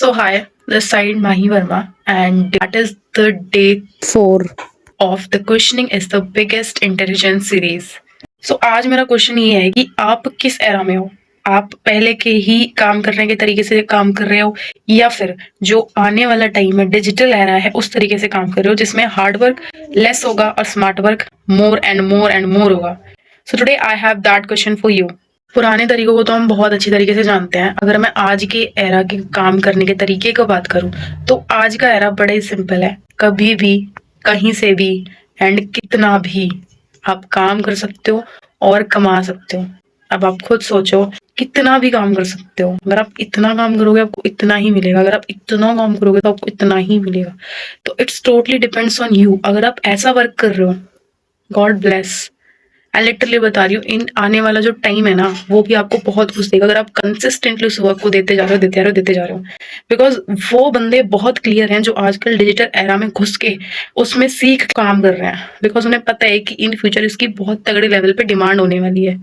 So hi, this side Mahi Verma, and that is the day 4 of the questioning is the biggest intelligence series. So आज मेरा question ये है कि आप किस एरा में हो? आप पहले के ही काम करने के तरीके से काम कर रहे हो या फिर जो आने वाला टाइम है डिजिटल एरा है उस तरीके से काम कर रहे हो जिसमें हार्ड वर्क लेस होगा और smart work more and more and more होगा. So today I have that question for you. पुराने तरीकों को तो हम बहुत अच्छी तरीके से जानते हैं. अगर मैं आज के एरा के काम करने के तरीके की बात करूं तो आज का एरा बड़ा ही सिंपल है. कभी भी कहीं से भी एंड कितना भी आप काम कर सकते हो और कमा सकते हो. अब आप खुद सोचो, कितना भी काम कर सकते हो. अगर आप इतना काम करोगे आपको इतना ही मिलेगा. अगर आप इतना काम करोगे तो आपको इतना ही मिलेगा. तो it's totally depends on you. अगर आप ऐसा वर्क कर रहे हो, गॉड ब्लेस. मैं लिटरली बता रही हूँ, इन आने वाला जो टाइम है ना वो भी आपको बहुत कुछ देगा अगर आप कंसिस्टेंटली उस वर्क को देते जा रहे हो देते जा रहे हो देते जा रहे हो. बिकॉज वो बंदे बहुत क्लियर हैं जो आजकल डिजिटल एरा में घुस के उसमें सीख काम कर रहे हैं. बिकॉज उन्हें पता है कि इन फ्यूचर इसकी बहुत तगड़े लेवल पे डिमांड होने वाली है.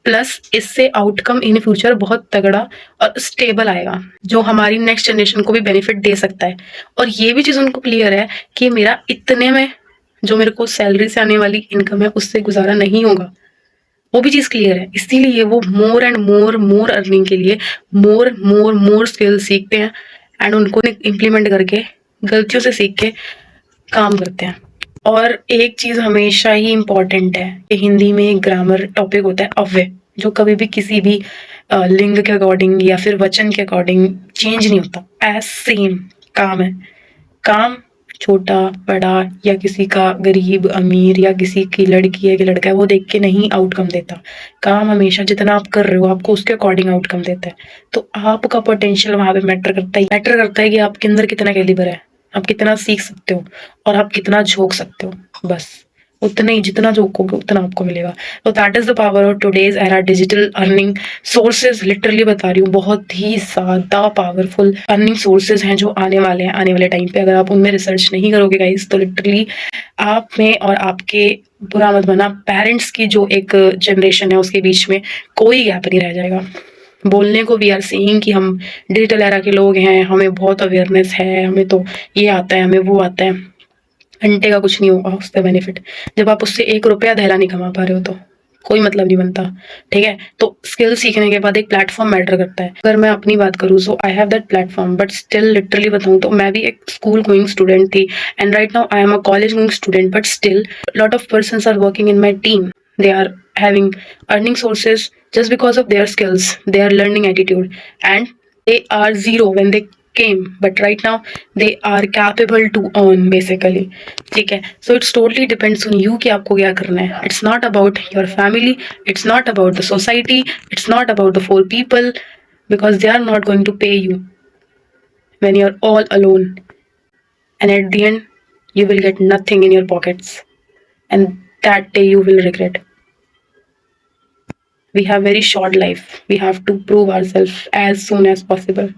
प्लस इससे आउटकम इन फ्यूचर बहुत तगड़ा और स्टेबल आएगा जो हमारी नेक्स्ट जनरेशन को भी बेनिफिट दे सकता है. और ये भी चीज उनको क्लियर है कि मेरा इतने में जो मेरे को सैलरी से आने वाली इनकम है उससे गुजारा नहीं होगा. वो भी चीज क्लियर है. इसीलिए वो मोर एंड मोर मोर अर्निंग के लिए मोर मोर मोर स्किल सीखते हैं एंड उनको इम्प्लीमेंट करके गलतियों से सीख के काम करते हैं. और एक चीज हमेशा ही इम्पोर्टेंट है कि हिंदी में एक ग्रामर टॉपिक होता है अव्यय, जो कभी भी किसी भी लिंग के अकॉर्डिंग या फिर वचन के अकॉर्डिंग चेंज नहीं होता. एज सेम काम है. काम छोटा बड़ा या किसी का गरीब अमीर या किसी की लड़की है कि लड़का है वो देख के नहीं आउटकम देता. काम हमेशा जितना आप कर रहे हो आपको उसके अकॉर्डिंग आउटकम देता है. तो आपका पोटेंशियल वहां पे मैटर करता है कि आपके अंदर कितना कैलिबर है, आप कितना सीख सकते हो और आप कितना झोंक सकते हो. बस उतना ही, जितना झोंकोगे उतना आपको मिलेगा. तो that is the power of today's era digital earning sources. Literally बता रही हूँ, बहुत ही ज्यादा पावरफुल अर्निंग सोर्सेज हैं जो आने वाले हैं आने वाले टाइम पे. अगर आप उनमें रिसर्च नहीं करोगे गाइस तो लिटरली आप में और आपके, बुरा मत बना, पेरेंट्स की जो एक जनरेशन है उसके बीच में कोई गैप नहीं रह जाएगा. बोलने को वी आर सेइंग कि हम डिजिटल एरा के लोग हैं, हमें बहुत अवेयरनेस है, हमें तो ये आता है, हमें वो आता है. घंटे का कुछ नहीं होगा उससे बेनिफिट. जब आप उससे 1 रुपया दहला नहीं कमा पा रहे हो तो कोई मतलब नहीं बनता. ठीक है, तो स्किल सीखने के बाद एक प्लेटफॉर्म मैटर करता है. अगर मैं अपनी बात करूँ so I have that platform, but still literally बताऊँ तो मैं भी एक स्कूल गोइंग स्टूडेंट थी and right now I am a college going student. But still lot of persons are working in my team. They are having earning sources just because of their skills, their learning attitude, and they are zero when they came, but right now they are capable to earn basically. ठीक है, so it's totally depends on you कि आपको क्या करना है. It's not about your family, it's not about the society, it's not about the 4 people, because they are not going to pay you when you're all alone, and at the end you will get nothing in your pockets, and that day you will regret. We have very short life, we have to prove ourselves as soon as possible.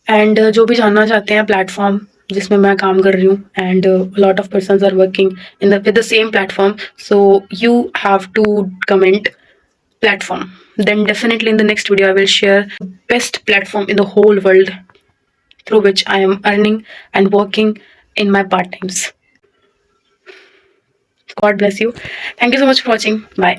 And जो भी जानना चाहते हैं platform जिसमें मैं काम कर रही हूँ and lot of persons are working in the with the same platform, so you have to comment platform. Then definitely in the next video I will share best platform in the whole world through which I am earning and working in my part times. God bless you. Thank you so much for watching. Bye.